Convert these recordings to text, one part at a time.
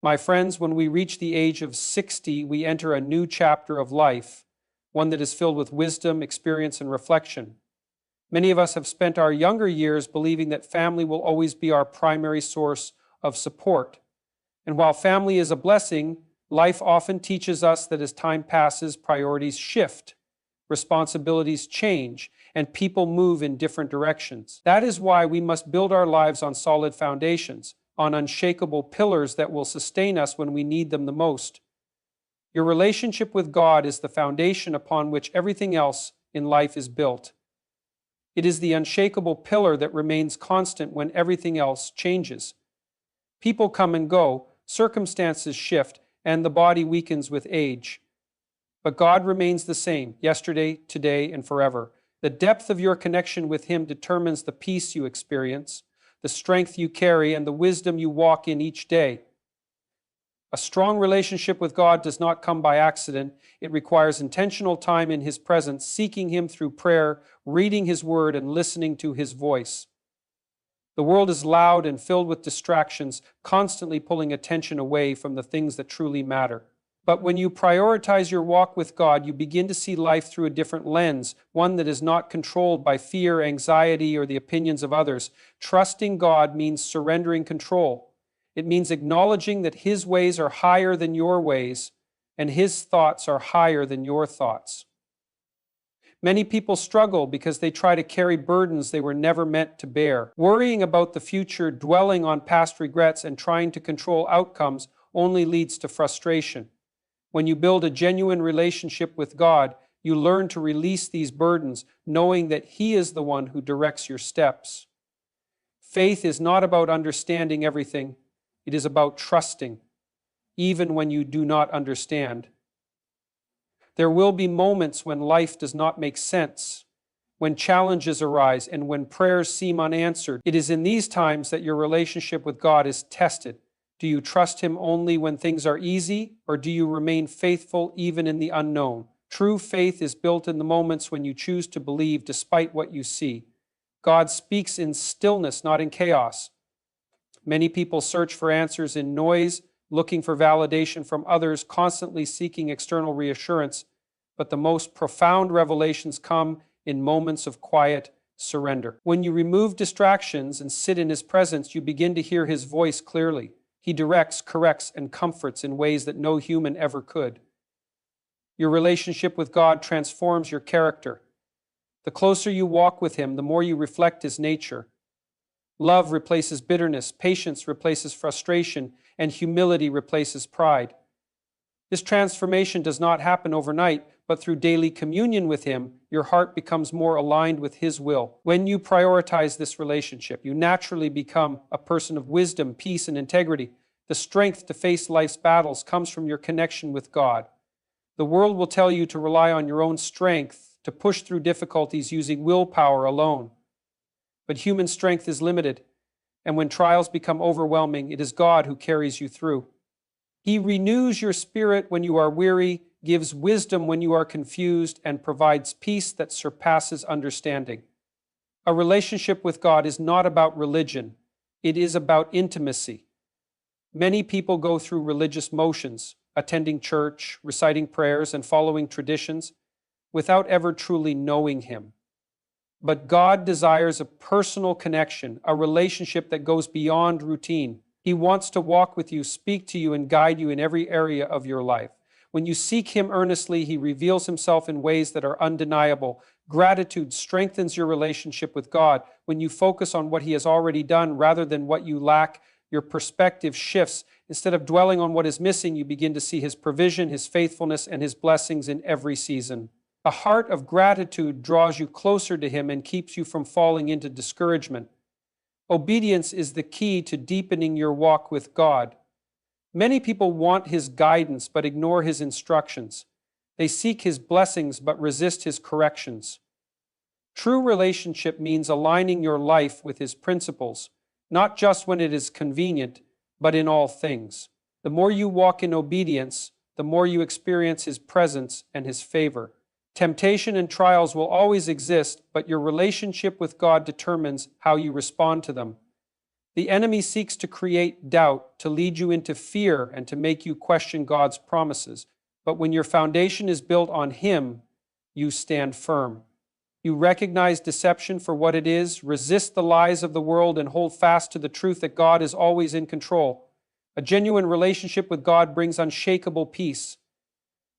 My friends, when we reach the age of 60, we enter a new chapter of life, one that is filled with wisdom, experience, and reflection. Many of us have spent our younger years believing that family will always be our primary source of support. And while family is a blessing, life often teaches us that as time passes, priorities shift, responsibilities change, and people move in different directions. That is why we must build our lives on solid foundations, on unshakable pillars that will sustain us when we need them the most. Your relationship with God is the foundation upon which everything else in life is built. It is the unshakable pillar that remains constant when everything else changes. People come and go, circumstances shift, and the body weakens with age. But God remains the same, yesterday, today, and forever. The depth of your connection with Him determines the peace you experience, the strength you carry, and the wisdom you walk in each day. A strong relationship with God does not come by accident. It requires intentional time in His presence, seeking Him through prayer, reading His Word, and listening to His voice. The world is loud and filled with distractions, constantly pulling attention away from the things that truly matter. But when you prioritize your walk with God, you begin to see life through a different lens, one that is not controlled by fear, anxiety, or the opinions of others. Trusting God means surrendering control. It means acknowledging that His ways are higher than your ways, and His thoughts are higher than your thoughts. Many people struggle because they try to carry burdens they were never meant to bear. Worrying about the future, dwelling on past regrets, and trying to control outcomes only leads to frustration. When you build a genuine relationship with God, you learn to release these burdens, knowing that He is the one who directs your steps. Faith is not about understanding everything. It is about trusting, even when you do not understand. There will be moments when life does not make sense, when challenges arise, and when prayers seem unanswered. It is in these times that your relationship with God is tested. Do you trust Him only when things are easy, or do you remain faithful even in the unknown? True faith is built in the moments when you choose to believe despite what you see. God speaks in stillness, not in chaos. Many people search for answers in noise, looking for validation from others, constantly seeking external reassurance, but the most profound revelations come in moments of quiet surrender. When you remove distractions and sit in His presence, you begin to hear His voice clearly. He directs, corrects, and comforts in ways that no human ever could. Your relationship with God transforms your character. The closer you walk with Him, the more you reflect His nature. Love replaces bitterness, patience replaces frustration, and humility replaces pride. This transformation does not happen overnight, but through daily communion with Him, your heart becomes more aligned with His will. When you prioritize this relationship, you naturally become a person of wisdom, peace, and integrity. The strength to face life's battles comes from your connection with God. The world will tell you to rely on your own strength, to push through difficulties using willpower alone. But human strength is limited, and when trials become overwhelming, it is God who carries you through. He renews your spirit when you are weary, gives wisdom when you are confused, and provides peace that surpasses understanding. A relationship with God is not about religion. It is about intimacy. Many people go through religious motions, attending church, reciting prayers, and following traditions, without ever truly knowing Him. But God desires a personal connection, a relationship that goes beyond routine. He wants to walk with you, speak to you, and guide you in every area of your life. When you seek Him earnestly, He reveals Himself in ways that are undeniable. Gratitude strengthens your relationship with God. When you focus on what He has already done rather than what you lack, your perspective shifts. Instead of dwelling on what is missing, you begin to see His provision, His faithfulness, and His blessings in every season. A heart of gratitude draws you closer to Him and keeps you from falling into discouragement. Obedience is the key to deepening your walk with God. Many people want His guidance but ignore His instructions. They seek His blessings but resist His corrections. True relationship means aligning your life with His principles, not just when it is convenient, but in all things. The more you walk in obedience, the more you experience His presence and His favor. Temptation and trials will always exist, but your relationship with God determines how you respond to them. The enemy seeks to create doubt, to lead you into fear, and to make you question God's promises. But when your foundation is built on Him, you stand firm. You recognize deception for what it is, resist the lies of the world, and hold fast to the truth that God is always in control. A genuine relationship with God brings unshakable peace.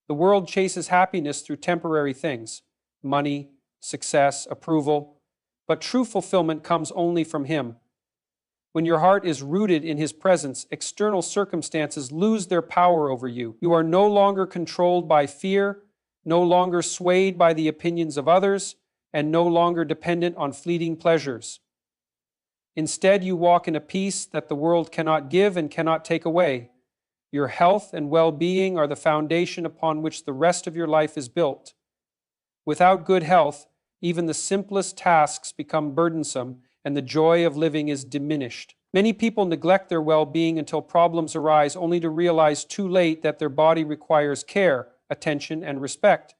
The world chases happiness through temporary things, money, success, approval, but true fulfillment comes only from Him. When your heart is rooted in His presence, external circumstances lose their power over you. You are no longer controlled by fear, no longer swayed by the opinions of others, and no longer dependent on fleeting pleasures. Instead, you walk in a peace that the world cannot give and cannot take away. Your health and well-being are the foundation upon which the rest of your life is built. Without good health, even the simplest tasks become burdensome, and the joy of living is diminished. Many people neglect their well-being until problems arise, only to realize too late that their body requires care, attention, and respect.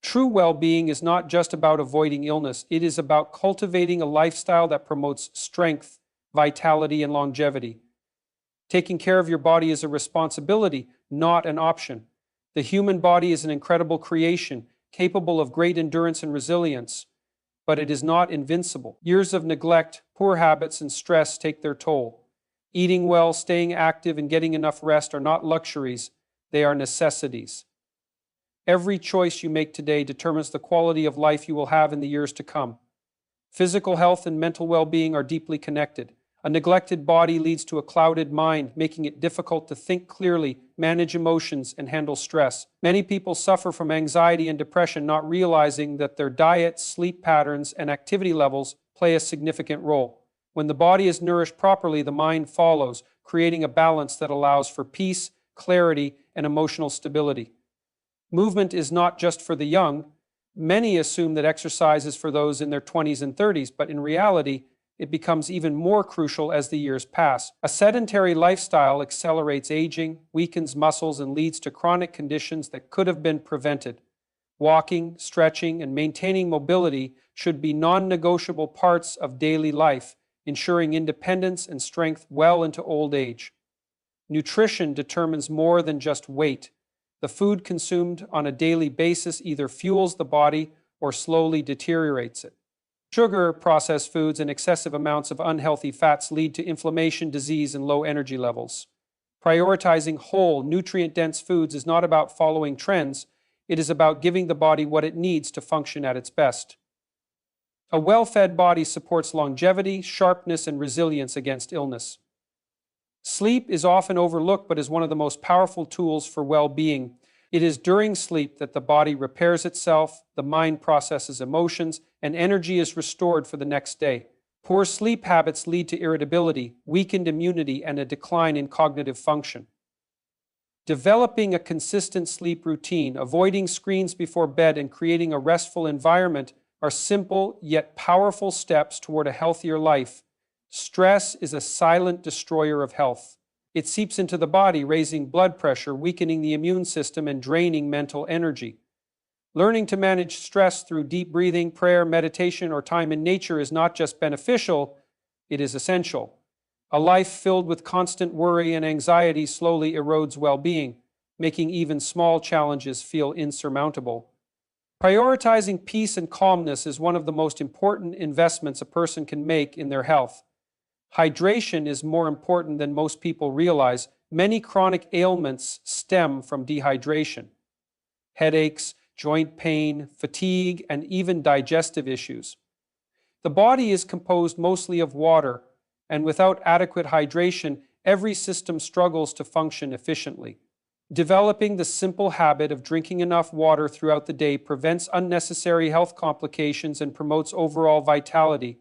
True well-being is not just about avoiding illness. It is about cultivating a lifestyle that promotes strength, vitality, and longevity. Taking care of your body is a responsibility, not an option. The human body is an incredible creation, capable of great endurance and resilience, but it is not invincible. Years of neglect, poor habits, and stress take their toll. Eating well, staying active, and getting enough rest are not luxuries, they are necessities. Every choice you make today determines the quality of life you will have in the years to come. Physical health and mental well-being are deeply connected. A neglected body leads to a clouded mind, making it difficult to think clearly, manage emotions, and handle stress. Many people suffer from anxiety and depression, not realizing that their diet, sleep patterns, and activity levels play a significant role. When the body is nourished properly, the mind follows, creating a balance that allows for peace, clarity, and emotional stability. Movement is not just for the young. Many assume that exercise is for those in their 20s and 30s, but in reality, it becomes even more crucial as the years pass. A sedentary lifestyle accelerates aging, weakens muscles, and leads to chronic conditions that could have been prevented. Walking, stretching, and maintaining mobility should be non-negotiable parts of daily life, ensuring independence and strength well into old age. Nutrition determines more than just weight. The food consumed on a daily basis either fuels the body or slowly deteriorates it. Sugar, processed foods, and excessive amounts of unhealthy fats lead to inflammation, disease, and low energy levels. Prioritizing whole, nutrient-dense foods is not about following trends. It is about giving the body what it needs to function at its best. A well-fed body supports longevity, sharpness, and resilience against illness. Sleep is often overlooked but is one of the most powerful tools for well-being. It is during sleep that the body repairs itself, the mind processes emotions, and energy is restored for the next day. Poor sleep habits lead to irritability, weakened immunity, and a decline in cognitive function. Developing a consistent sleep routine, avoiding screens before bed, and creating a restful environment are simple yet powerful steps toward a healthier life. Stress is a silent destroyer of health. It seeps into the body, raising blood pressure, weakening the immune system, and draining mental energy. Learning to manage stress through deep breathing, prayer, meditation, or time in nature is not just beneficial, it is essential. A life filled with constant worry and anxiety slowly erodes well-being, making even small challenges feel insurmountable. Prioritizing peace and calmness is one of the most important investments a person can make in their health. Hydration is more important than most people realize. Many chronic ailments stem from dehydration. Headaches, joint pain, fatigue, and even digestive issues. The body is composed mostly of water, and without adequate hydration, every system struggles to function efficiently. Developing the simple habit of drinking enough water throughout the day prevents unnecessary health complications and promotes overall vitality.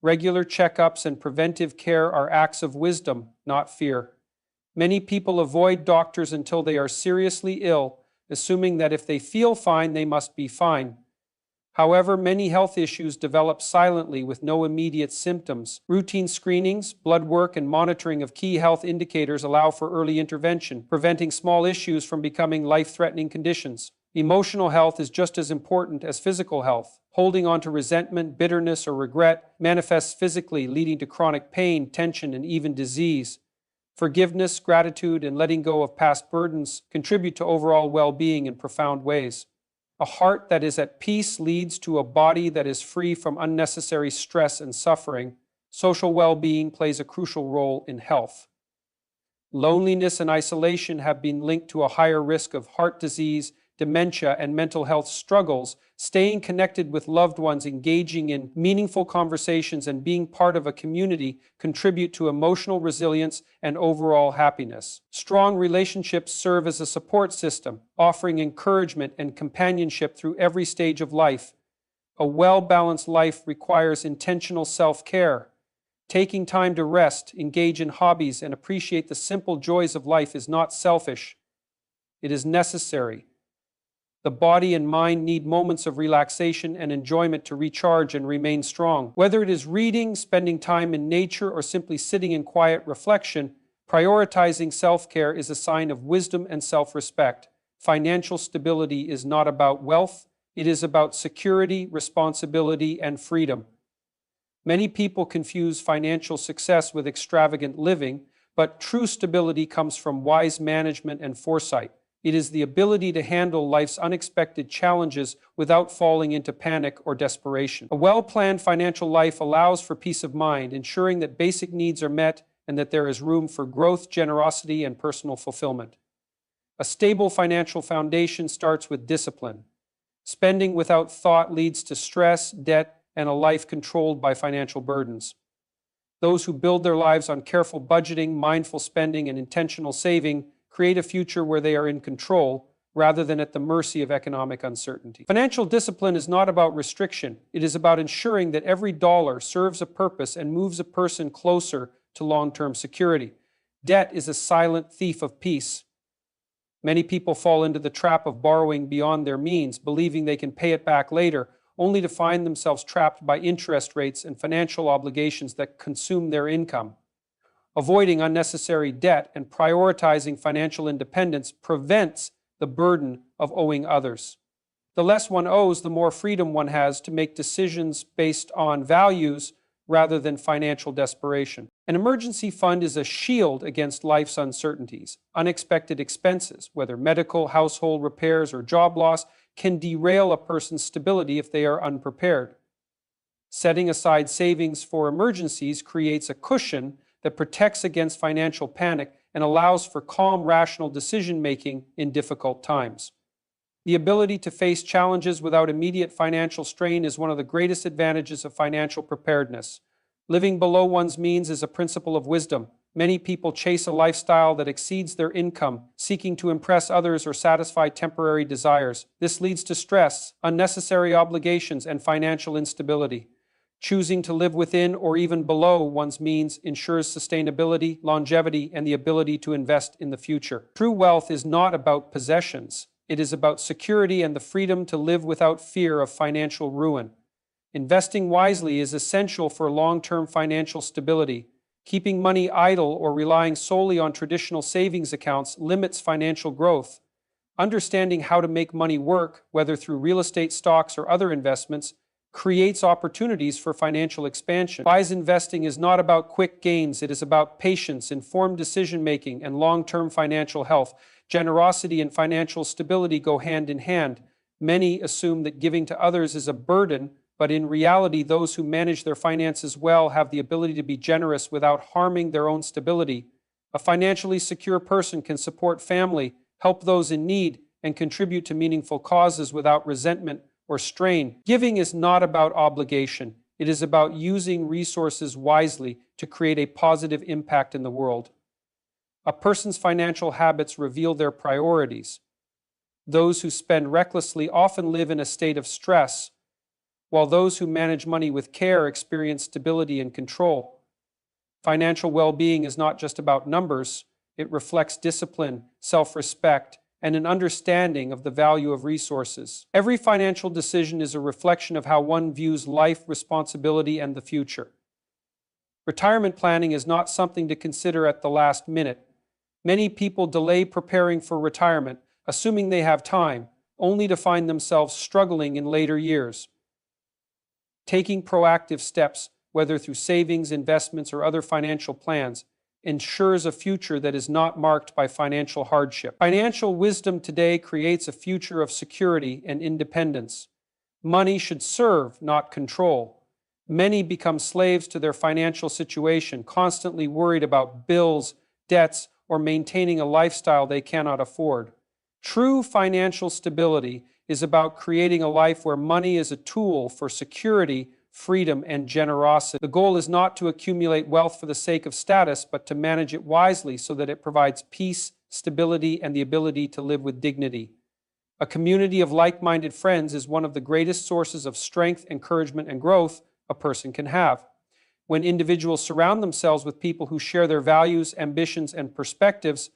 Regular checkups and preventive care are acts of wisdom, not fear. Many people avoid doctors until they are seriously ill, assuming that if they feel fine, they must be fine. However, many health issues develop silently with no immediate symptoms. Routine screenings, blood work, and monitoring of key health indicators allow for early intervention, preventing small issues from becoming life-threatening conditions. Emotional health is just as important as physical health. Holding on to resentment, bitterness, or regret manifests physically, leading to chronic pain, tension, and even disease. Forgiveness, gratitude, and letting go of past burdens contribute to overall well-being in profound ways. A heart that is at peace leads to a body that is free from unnecessary stress and suffering. Social well-being plays a crucial role in health. Loneliness and isolation have been linked to a higher risk of heart disease, dementia, and mental health struggles. Staying connected with loved ones, engaging in meaningful conversations, and being part of a community contribute to emotional resilience and overall happiness. Strong relationships serve as a support system, offering encouragement and companionship through every stage of life. A well-balanced life requires intentional self-care. Taking time to rest, engage in hobbies, and appreciate the simple joys of life is not selfish. It is necessary. The body and mind need moments of relaxation and enjoyment to recharge and remain strong. Whether it is reading, spending time in nature, or simply sitting in quiet reflection, prioritizing self-care is a sign of wisdom and self-respect. Financial stability is not about wealth, it is about security, responsibility, and freedom. Many people confuse financial success with extravagant living, but true stability comes from wise management and foresight. It is the ability to handle life's unexpected challenges without falling into panic or desperation. A well-planned financial life allows for peace of mind, ensuring that basic needs are met and that there is room for growth, generosity, and personal fulfillment. A stable financial foundation starts with discipline. Spending without thought leads to stress, debt, and a life controlled by financial burdens. Those who build their lives on careful budgeting, mindful spending, and intentional saving create a future where they are in control rather than at the mercy of economic uncertainty. Financial discipline is not about restriction. It is about ensuring that every dollar serves a purpose and moves a person closer to long-term security. Debt is a silent thief of peace. Many people fall into the trap of borrowing beyond their means, believing they can pay it back later, only to find themselves trapped by interest rates and financial obligations that consume their income. Avoiding unnecessary debt and prioritizing financial independence prevents the burden of owing others. The less one owes, the more freedom one has to make decisions based on values rather than financial desperation. An emergency fund is a shield against life's uncertainties. Unexpected expenses, whether medical, household repairs, or job loss, can derail a person's stability if they are unprepared. Setting aside savings for emergencies creates a cushion that protects against financial panic and allows for calm, rational decision-making in difficult times. The ability to face challenges without immediate financial strain is one of the greatest advantages of financial preparedness. Living below one's means is a principle of wisdom. Many people chase a lifestyle that exceeds their income, seeking to impress others or satisfy temporary desires. This leads to stress, unnecessary obligations, and financial instability. Choosing to live within or even below one's means ensures sustainability, longevity, and the ability to invest in the future. True wealth is not about possessions. It is about security and the freedom to live without fear of financial ruin. Investing wisely is essential for long-term financial stability. Keeping money idle or relying solely on traditional savings accounts limits financial growth. Understanding how to make money work, whether through real estate, stocks, or other investments, creates opportunities for financial expansion. Wise investing is not about quick gains. It is about patience, informed decision-making, and long-term financial health. Generosity and financial stability go hand in hand. Many assume that giving to others is a burden, but in reality, those who manage their finances well have the ability to be generous without harming their own stability. A financially secure person can support family, help those in need, and contribute to meaningful causes without resentment or strain. Giving is not about obligation. It is about using resources wisely to create a positive impact in the world. A person's financial habits reveal their priorities. Those who spend recklessly often live in a state of stress, while those who manage money with care experience stability and control. Financial well-being is not just about numbers. It reflects discipline, self-respect, and an understanding of the value of resources. Every financial decision is a reflection of how one views life, responsibility, and the future. Retirement planning is not something to consider at the last minute. Many people delay preparing for retirement, assuming they have time, only to find themselves struggling in later years. Taking proactive steps, whether through savings, investments, or other financial plans, ensures a future that is not marked by financial hardship. Financial wisdom today creates a future of security and independence. Money should serve, not control. Many become slaves to their financial situation, constantly worried about bills, debts, or maintaining a lifestyle they cannot afford. True financial stability is about creating a life where money is a tool for security, freedom, and generosity. The goal is not to accumulate wealth for the sake of status, but to manage it wisely so that it provides peace, stability, and the ability to live with dignity. A community of like-minded friends is one of the greatest sources of strength, encouragement, and growth a person can have. When individuals surround themselves with people who share their values, ambitions, and perspectives,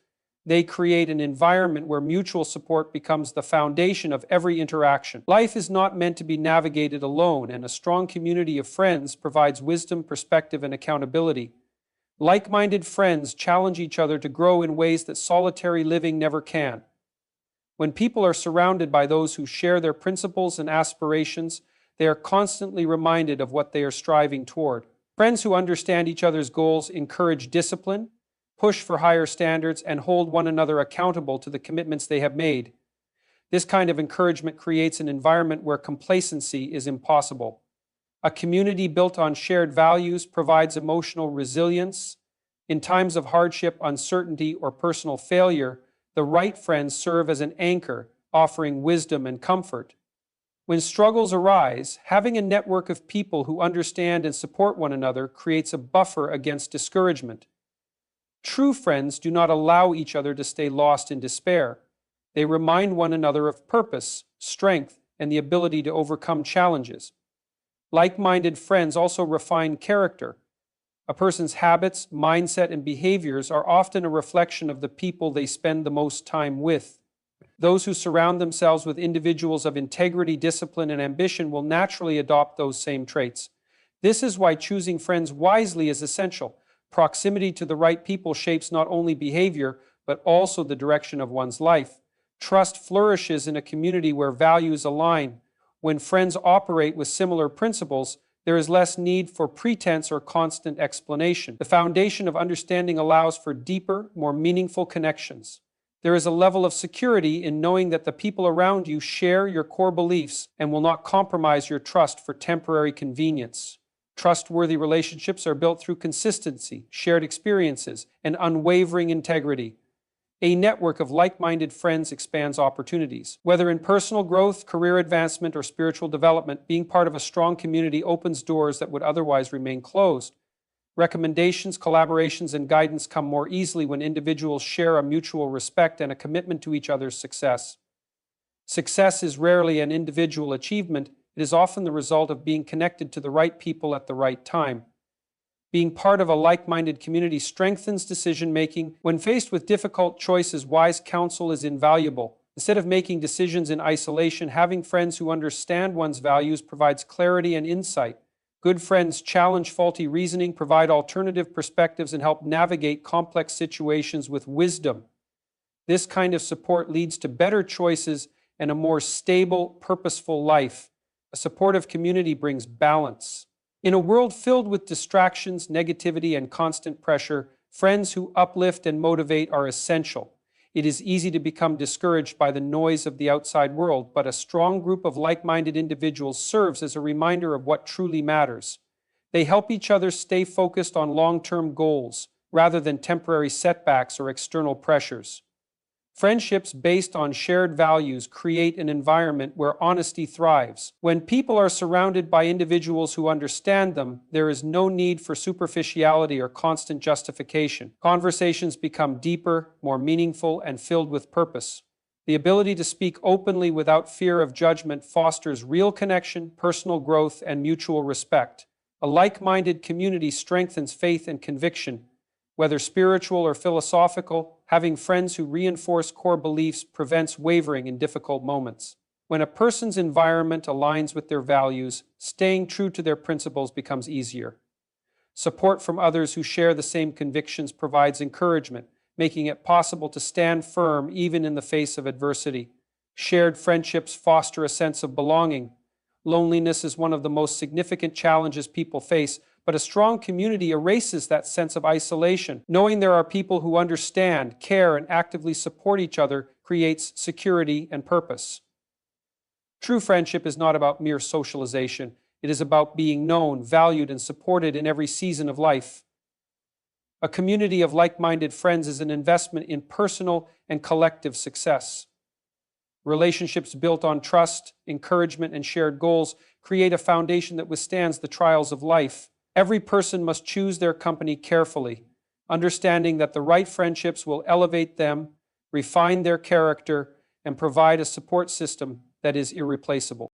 they create an environment where mutual support becomes the foundation of every interaction. Life is not meant to be navigated alone, and a strong community of friends provides wisdom, perspective, and accountability. Like-minded friends challenge each other to grow in ways that solitary living never can. When people are surrounded by those who share their principles and aspirations, they are constantly reminded of what they are striving toward. Friends who understand each other's goals encourage discipline, push for higher standards, and hold one another accountable to the commitments they have made. This kind of encouragement creates an environment where complacency is impossible. A community built on shared values provides emotional resilience. In times of hardship, uncertainty, or personal failure, the right friends serve as an anchor, offering wisdom and comfort. When struggles arise, having a network of people who understand and support one another creates a buffer against discouragement. True friends do not allow each other to stay lost in despair. They remind one another of purpose, strength, and the ability to overcome challenges. Like-minded friends also refine character. A person's habits, mindset, and behaviors are often a reflection of the people they spend the most time with. Those who surround themselves with individuals of integrity, discipline, and ambition will naturally adopt those same traits. This is why choosing friends wisely is essential. Proximity to the right people shapes not only behavior, but also the direction of one's life. Trust flourishes in a community where values align. When friends operate with similar principles, there is less need for pretense or constant explanation. The foundation of understanding allows for deeper, more meaningful connections. There is a level of security in knowing that the people around you share your core beliefs and will not compromise your trust for temporary convenience. Trustworthy relationships are built through consistency, shared experiences, and unwavering integrity. A network of like-minded friends expands opportunities. Whether in personal growth, career advancement, or spiritual development, being part of a strong community opens doors that would otherwise remain closed. Recommendations, collaborations, and guidance come more easily when individuals share a mutual respect and a commitment to each other's success. Success is rarely an individual achievement. It is often the result of being connected to the right people at the right time. Being part of a like-minded community strengthens decision-making. When faced with difficult choices, wise counsel is invaluable. Instead of making decisions in isolation, having friends who understand one's values provides clarity and insight. Good friends challenge faulty reasoning, provide alternative perspectives, and help navigate complex situations with wisdom. This kind of support leads to better choices and a more stable, purposeful life. A supportive community brings balance. In a world filled with distractions, negativity, and constant pressure, friends who uplift and motivate are essential. It is easy to become discouraged by the noise of the outside world, but a strong group of like-minded individuals serves as a reminder of what truly matters. They help each other stay focused on long-term goals, rather than temporary setbacks or external pressures. Friendships based on shared values create an environment where honesty thrives. When people are surrounded by individuals who understand them, there is no need for superficiality or constant justification. Conversations become deeper, more meaningful, and filled with purpose. The ability to speak openly without fear of judgment fosters real connection, personal growth, and mutual respect. A like-minded community strengthens faith and conviction. Whether spiritual or philosophical, having friends who reinforce core beliefs prevents wavering in difficult moments. When a person's environment aligns with their values, staying true to their principles becomes easier. Support from others who share the same convictions provides encouragement, making it possible to stand firm even in the face of adversity. Shared friendships foster a sense of belonging. Loneliness is one of the most significant challenges people face, but a strong community erases that sense of isolation. Knowing there are people who understand, care, and actively support each other creates security and purpose. True friendship is not about mere socialization. It is about being known, valued, and supported in every season of life. A community of like-minded friends is an investment in personal and collective success. Relationships built on trust, encouragement, and shared goals create a foundation that withstands the trials of life. Every person must choose their company carefully, understanding that the right friendships will elevate them, refine their character, and provide a support system that is irreplaceable.